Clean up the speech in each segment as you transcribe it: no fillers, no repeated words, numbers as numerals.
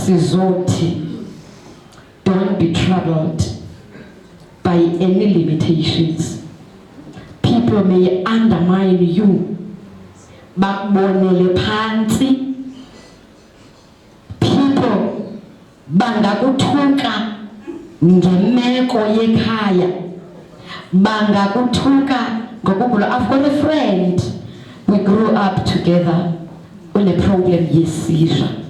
Sizoti, don't be troubled by any limitations. People may undermine you. Bakubonele phansi. People bangakuthuka ngemeko yekhaya. Bangakuthuka ngokubulo. I've got a friend. We grew up together on a problem yesizwe.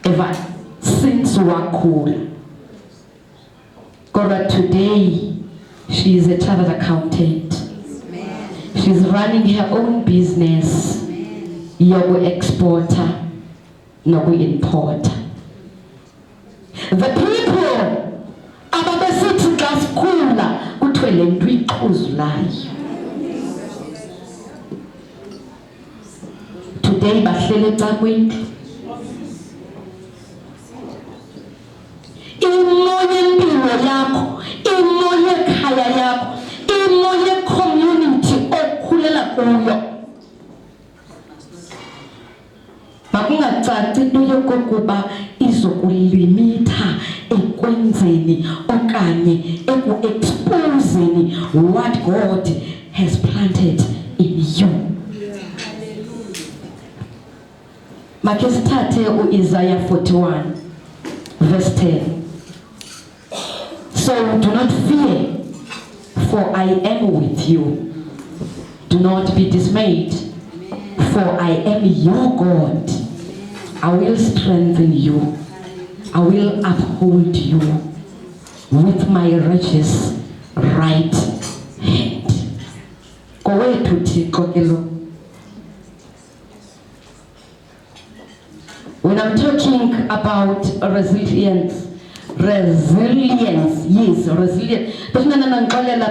Ever since wakhula. Kodwa today she is a chartered accountant. She's running her own business. Yoku exporter, noku importer. The people ababesithi xa sikhula kuthiwe le nto iqhuzulayo. Today bahlele ecakwini. Imo yempilo yakho, imo yekhaya yakho, imo ye-community okhulela kuyo. Makungacaci into yokokuba izokulimitha ekwenzeni okanye eku-exposeni what God has planted in you. Makhe sithathe u-Isaiah 41 verse 10. So do not fear, for I am with you. Do not be dismayed, for I am your God. I will strengthen you. I will uphold you with my righteous right hand. Kowethu Thixo ke lo. When I'm talking about resilience, yes, resilient. But no,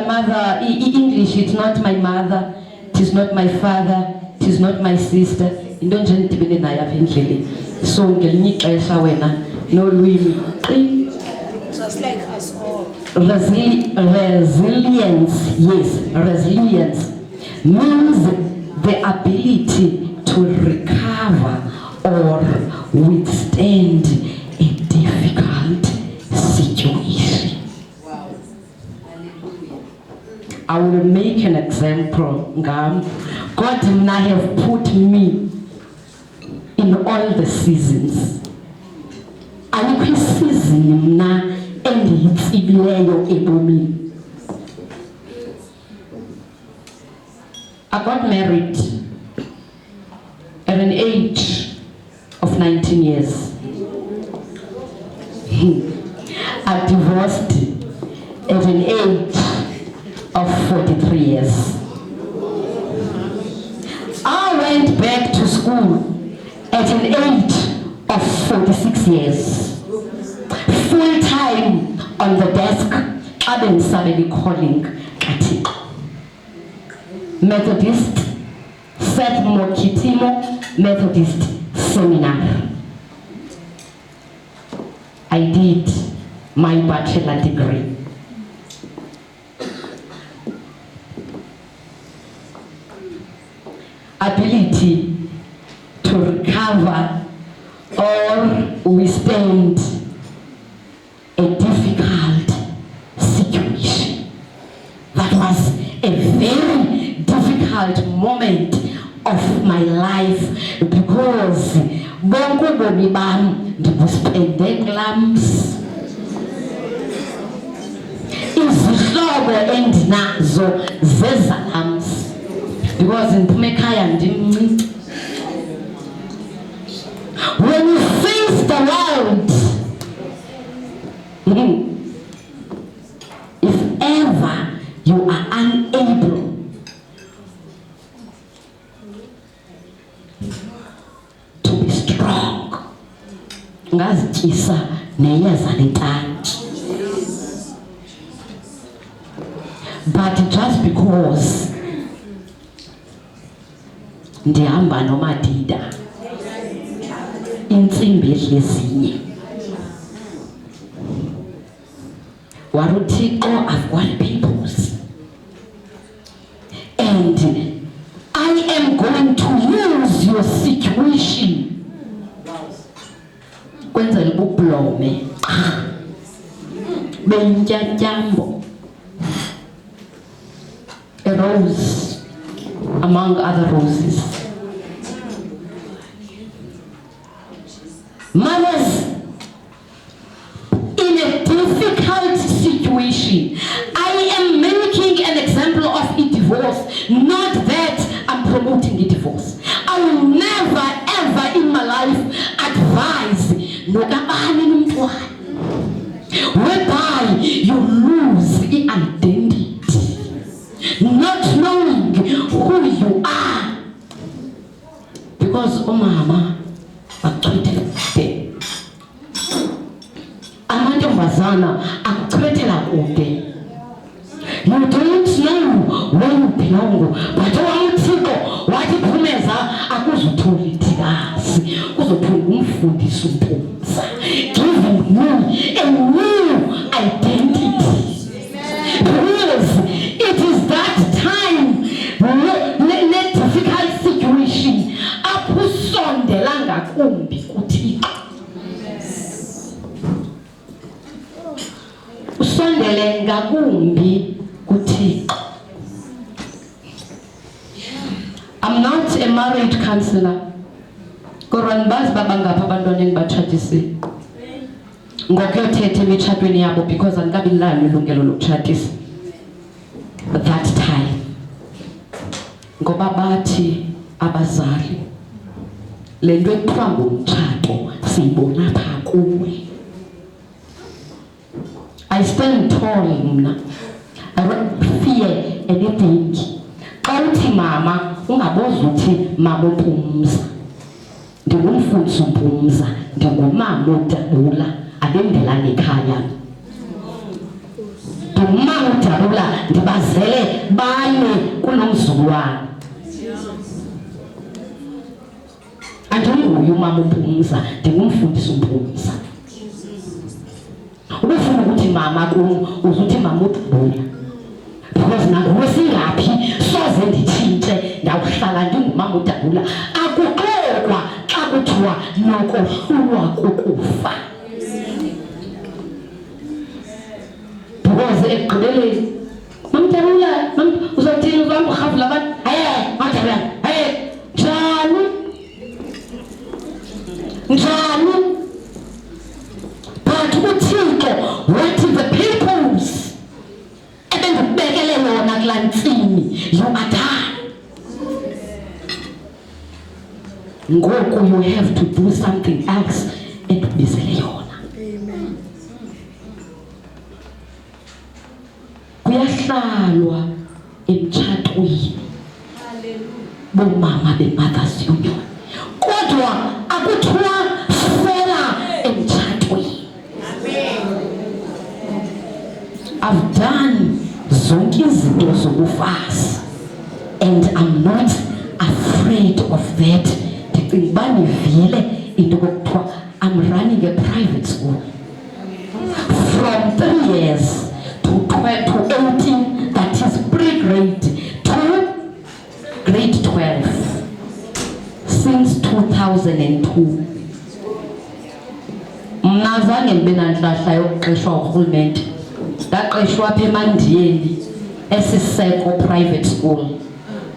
mother, English, it's not my mother, it is not my father, it is not my sister. Just like us all. Resilience, yes, resilience means the ability to recover or withstand a difficult situation. Wow. I will make an example. God and I have put me in all the seasons. Alikho season mna endiyitsibileyo ebomini. I got married at an age of 19 years. I divorced at an age of 43 years. I went back to school at an age of 46 years. Full time on the desk, I've been suddenly calling Kati. Methodist, Seth Mokitimo Methodist Seminar. I did my bachelor degree. Ability to recover or withstand a difficult situation. That was a very difficult moment of my life because bonke ubomi bam ndibuspende kulams. Izihlobo endinazo zezalams because ndiphume ekhaya ndimncinci. When you face the world, if ever you are unable to be strong, ngazityisa neyeza lentana. But just because ndihamba nomadida intsimbi edlezinye waruthixo, I've got peoples and I am going to use your situation kwenza Salome Benjatyambo, a rose among other roses. Mothers, in a difficult situation, I am making an example of a divorce, not that I'm promoting a divorce. I will never ever in my life advise whereby you lose the identity, not knowing who you are, because umama akuchithele amantombazana akuchithela kude. You don't know where you belong, but uThixo wathi phumeza akuzutholi ithikazi, uzothola umfundisi uMpumza, giving you a new identity. Because it is that time, let difficult situation, apho usondela ngakumbi kuThixo. Usondele ngakumbi kuThixo. I'm not a married counselor. Kodwa bazi babangapha abantwana engibatshatisile. Ngokuyothetha emitshatweni yabo because andikabi nalo ilungelo lokutshatisa. That time. Ngoba bathi abazali le nto ekuthiwa ngumtshato siyibona pha kuwe. I stand tall mna. I don't fear anything. Xa uthi mama ungaboza uthi mama uMpumza. Ndingumfundisi uMpumza, ndingumama uDabula, abendelane ekhaya. Ndingumama uDabula, ndibazele bane kunomzukulwana. Andinguye umama uMpumza, ndingumfundisi uMpumza. Ubufuna ukuthi mama kum uzuthi mama uDabula. Because nangoku singaphi soze nditshintshe ndawuhlala ndingumama uDabula. Akuxoxwa xa kuthiwa nokohlulwa kukufa. Because ekugqibeleni mama uDabula uzothini uzahamba urhafula abantu Madabula njani but uThixo wathi the peoples ebengibekele yona kulaa ntsimi you are done. Ngoku you have to do something else ekubizele yona. Amen. Kuyahlalwa emtshatweni bomama be-Mothers Union, kodwa akuthiwa fela emtshatweni. I've done zonke izinto zobufazi and I'm not afraid of that. Ndicinga uba nivile into kokuthiwa I'm running a private school from 3 years to 18, that is pre-grade to grade 12 since 2002. Mna zange ndibe nantlahla yokuqeshwa urhulumente. Ndaqeshwa apha eMandiyeni eSiseko private school.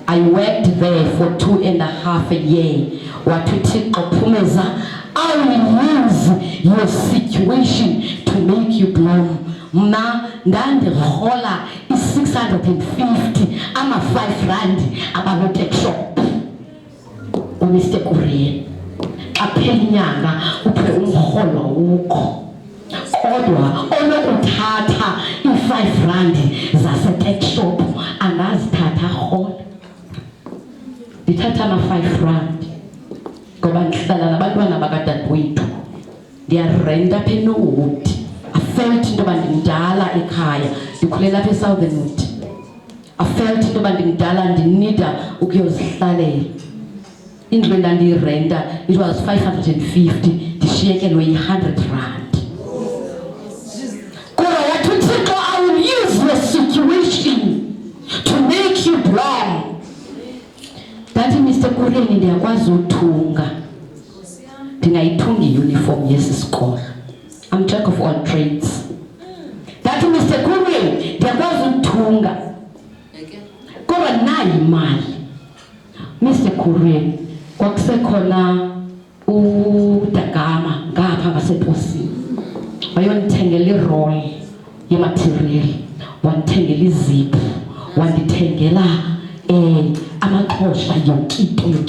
I worked there for 2.5 years. Wathi uThixo phumeza, I will use your situation to make you bloom. Mna ndandirhola i-650 ama-5 rand abalo-take shop uMr Kurian. Aphela inyanga uphe umrholo wukho, kodwa onokuthatha i-5 rand zase-take shop angazithatha rhola. Ndithatha ama-5 rand ngoba ndihlala nabantwana bakadadewethu, ndiyarenta apha eNowood. I felt into yoba ndimdala ekhaya, ndikhulela apha eSouthern Wood. I felt into yoba ndimdala ndinida ukuyozihlalela. Indlu endandiyirenta, it was 550, ndishiyekelwe yi-100 rand. Kodwa wathi uThixo, I will use your situation to make you bloom. Ndathi Mr Kurian ndiyakwazi uthunga, ndingayithunga i-uniform yesi sikolo. I'm jack of all trades. That Mr. Kuriel, there wasn't tunga. Kodwa nayi imali. Mr. Kuriel, kwakusekhona uDagama ngapha ngaseposini. Wayonithengela iroll yematerial, wandithengela izipho, wandithengela amaxhosha yonke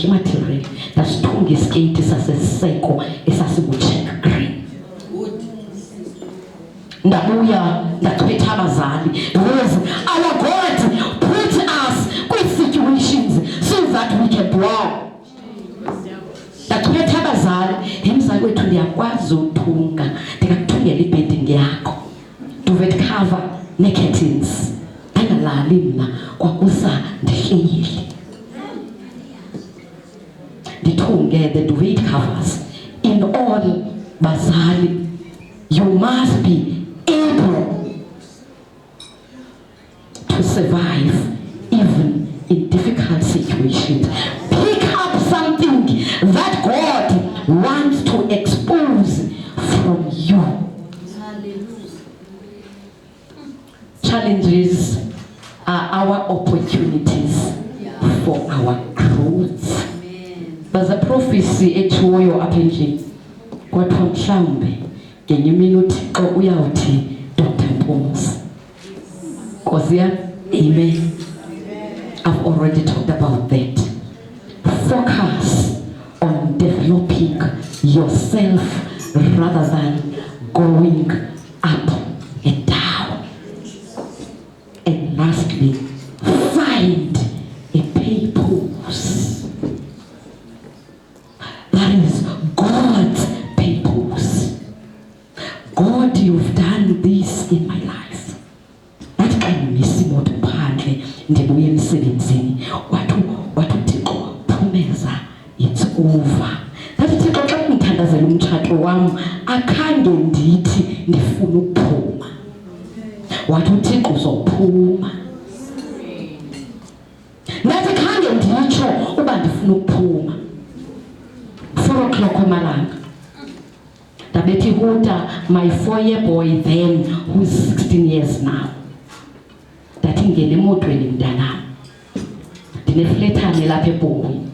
imaterial. Dasithunga iskate sasesiseko esasibucheck green. Ndabuya ndachwetha abazali because our God put us in situations so that we can dwell. Ndachwetha abazali, mzali wethu ndiyakwazi uthunga, ndingakuthungela ibhedding yakho. Duvet cover necurtains. Angalali mna kwakusa ndihleli. Ndithunge the duvet covers. In all bazali, you must be able to survive even in difficult situations. Pick up something that God wants to expose from you. Challenges are our opportunities for our growth. There's a prophecy etshiwoyo apha endlini. Kwathiwa mhlawumbe ngenye imini uThixo uyawuthi Dr. Mpumzi. Nkosi yami, amen. I've already talked about that. Focus on developing yourself rather than going up and down. And lastly, find a purpose. That is God's purpose. God, you've done this in my life. That can miss him out phandle ndibuye emsebenzini. Wathi Thixo phumeza, it's over. That Thixo xa ngithandazela umtshato wami akhange ndithi ndifuna ukuphuma. Wathi uThixo uzophuma. Nathi khange nditsho uba ndifuna ukuphuma. 4 o'clock emalanga. Dabethi Huta, my 4-year boy then, who is 16 years now. Dathi ngene emotweni mntanami. Ndineflethane lapha eBhongweni.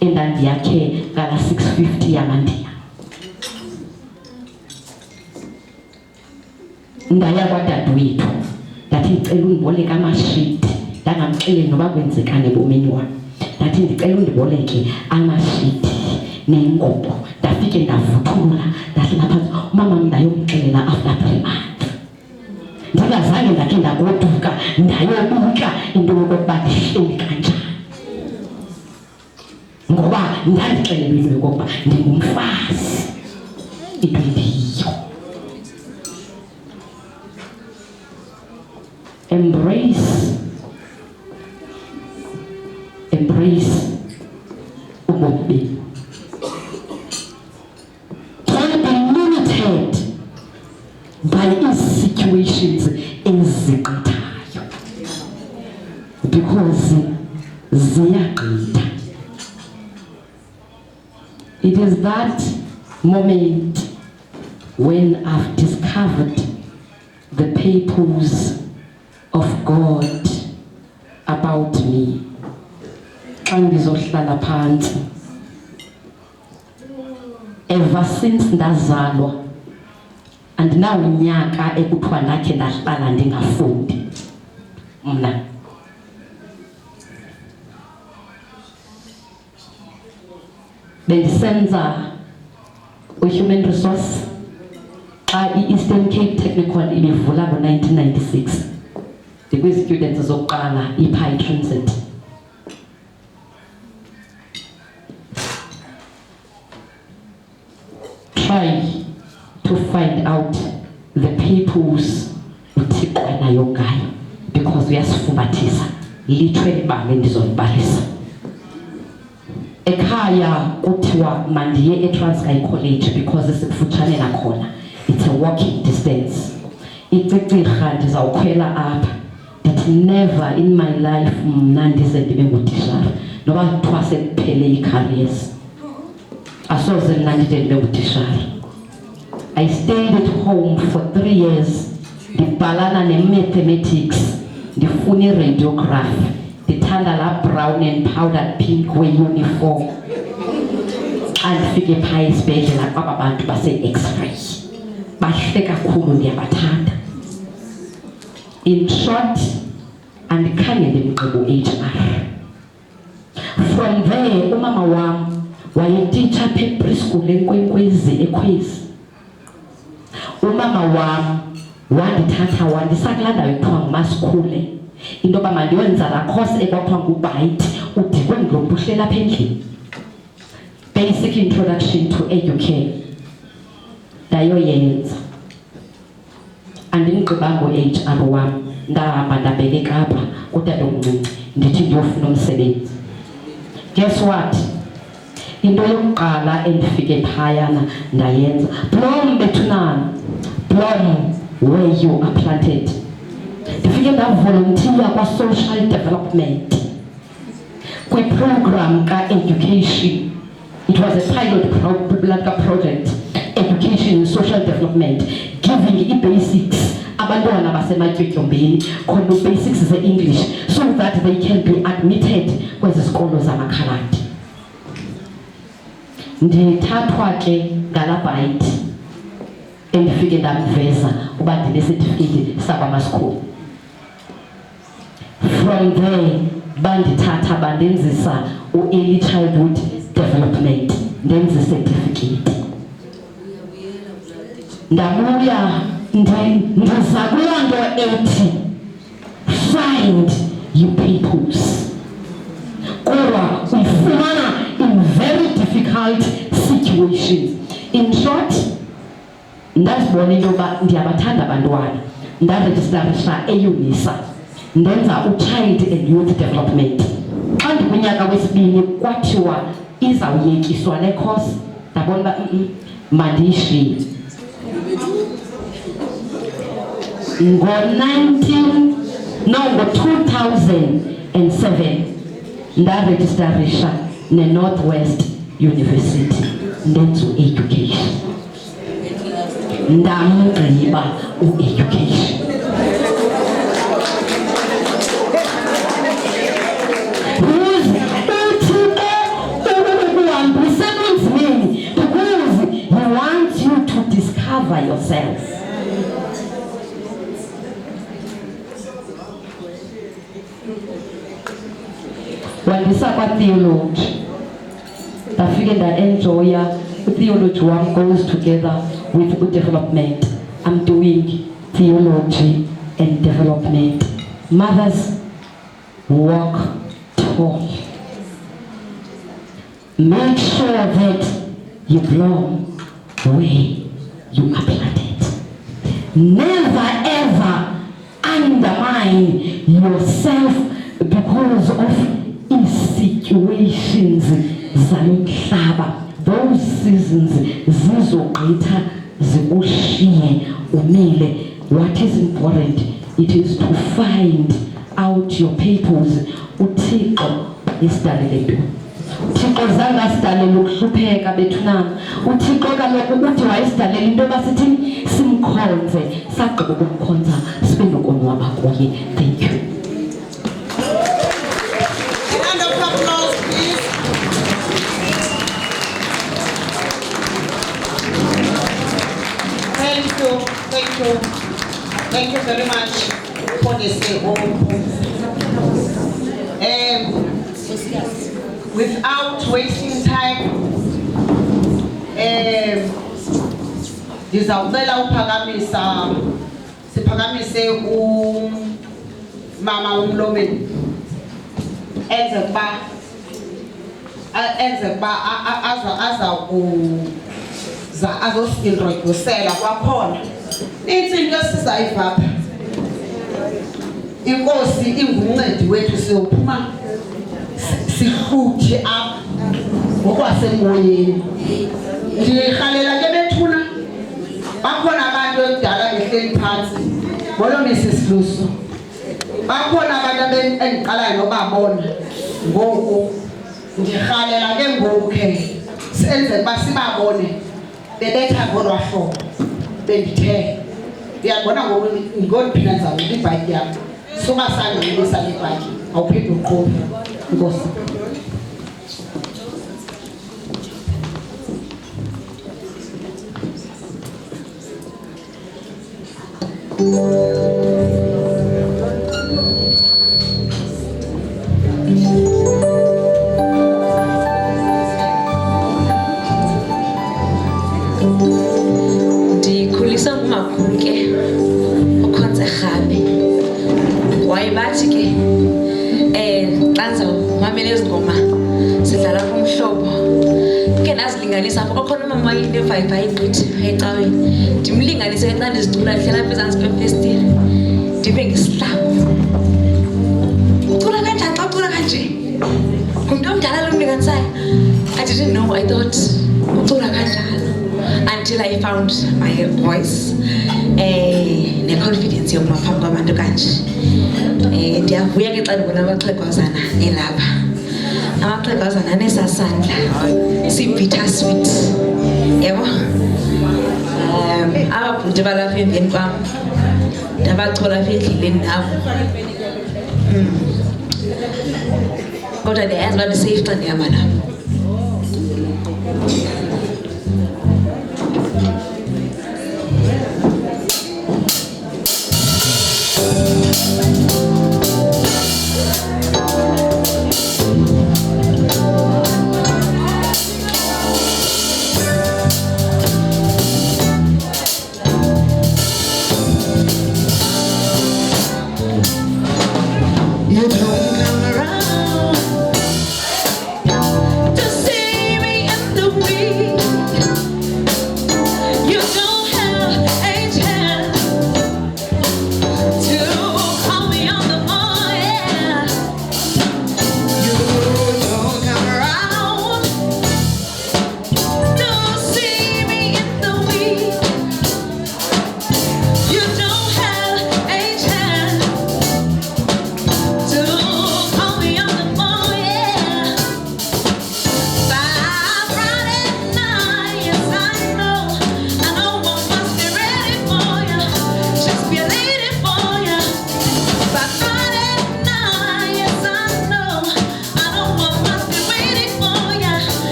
Endandiyakhe ngala 650 yamandiya. Ndaya kwadadewethu. Ndathi ndicela undiboleke amashiti. Ndangamxeleli noba kwenzekani ebomini wami. Ndathi ndicela undiboleke amashiti nengubo. Ndafike ndavuthula, ndahlala phansi. Umama ndayomxelela after 3 months. Ndingazange ndakhe ndagoduka ndayobika into yokokuba ndihleli kanjani. Ngoba ndandixelelwe into yokokuba ndingumfazi. Into endiyiyo. Embrace ubomi. Don't be limited by these situations ezigqithayo, because ziyagqitha. It is that moment when I've discovered the purpose of God about me. Xa ndizohlala phansi, ever since ndazalwa, andinawunyaka ekuthiwa ndakhe ndahlala ndingafundi mna. Bendisenza u-human resource xa i-Eastern Cape Technical ibivula ngo-1996. Ndikwi-students zokuqala i-Pi Transit. Try to find out the purpose uThixo anayo ngayo, because uyasifumathisa. Literally bambe ndizolibalisa. Ekhaya kuthiwa mandiye eTranskei College because isikufutshane nakhona. It's a walking distance. Icicirha ndizawukhwela apha. Ndithi never in my life mna ndize ndibe ngutishara. Noba kuthiwa sekuphele i-careers. Asoze mna ndide ndibe ngutishara. I stayed at home for 3 years. Ndibhalana ne-mathematics, ndifuna i-radiograph, ndithanda la brown and powdered pink we-uniform. Xa ndifike phaa esibhedlela kwaba bantu base-X-ray, bahle kakhulu, ndiyabathanda. In short, andikhange ndimgqibe u-HR. From there, umama wam wayetitsha apha e-preschool eNkwenkwezi eKwezi. Umama wam wandithatha wandisa kulaa ndawo ekuthiwa nguMasikhule, into yoba mandiyonza laa course ekwakuthiwa nguBite, udikwe ngilomntu uhlela apha endlini. Basic Introduction to Educare. Ndayoyenza. Andimgqibanga u-HR wam, ndahamba ndabheka eKapa kutatomncinci ndithi ndiyofuna umsebenzi. Guess what? Into yokuqala endifike phayana ndayenza. Blom bethunana. Blom where you are planted. Ndifike ndavolontiya kwa-social development. Kwi-program ka-education. It was a pilot project, education and social development, giving i-basics abantwana basematyotyombeni khona basics ze-English so that they can be admitted kwezi zikolo zamakhaladi. Ndithathwa ke ngalaBite endifike ndamveza uba ndine-certificate sakwaMasikhulu. From there bandithatha bandenzisa u-early childhood development, ndenza certificate. Ndabuya ndiza kuloo nto ethi find your purpose. Kodwa uyifumana in very difficult situations. In short, ndazibona into yoba ndiyabathanda abantwana, ndarejistarisha eUNISA, ndenza u-child and youth development. Xa ndikunyaka wesibini kwathiwa izawuyekiswa le course, ndabona uba mandiyishiye. Ngo-2007 ndarejistarisha ne-Northwest University ndenza u-education. Ndamgqiba u-education. Because he wants you to discover yourself. Wandisa kwa-theology, ndafike nda-enjoya. Theology one goes together with development. I'm doing theology and development. Mothers walk tall. Make sure that you belong where you are planted. Never ever undermine yourself because of situations zalomhlaba. Those seasons zizogqitha zikushiye umile. What is important? It is to find out your purpose. uThixo isidalele ntoni? uThixo zange asidalele ukuhlupheka bethunana. uThixo kaloku uthi wayesidalela into yoba sithi simkhonze, sagqiba ukumkhonza sibe nokonwaba kuye. Thank you. Thank you very much for this. Without wasting time, ndizawucela siphakamise umama uMlomeni enze kuba azosintroducela kwakhona. Insimbi esizayiva apha, inkosi ingumncedi wethu, siyophuma sihluthe apha ngokwasemoyeni. Ndirhalela ke bethuna, bakhona abantu ekudala behleli phantsi bolomisa isilusu, bakhona abantu endiqalayo nobabona ngoku. Ndirhalela ke ngoku ke senze uba sibabone bebetha ngolwa hlobo. bendithe uyabona ngokuphila nzawuba ibhayiki yam suba sandonelisa lebhayiki awuphinde uqobe inkosi. Ndikhulisa ngumakhulu ke ukhonze rhabe waye bathi ke xa ndizawumamela ezi ngoma sidlala kumhlobo ke ndazilinganisa apho kwakhona umama wayinevayibhayi igqithi ecaweni ndimlinganise ke xa ndizicula ndihlala apha ezantsi kwefestile ndibe ngesihlabo ucula kanjani xa ucula kanje ngumntu omdala lo mlinganisayo. I didn't know, I thought ucula kanjalo until I found my voice ne-confidence yokuma phambi kwabantu kanje. Ndiyavuya ke xa ndibona amaxhegwazana elapha, amaxhegwazana anesasandla si-bitter sweet yabo. Ababhuti balapha emveni kwam ndabachola apha endleleni nabo kodwa ndiyayazi uba ndiseyifi xa ndihamba nabo.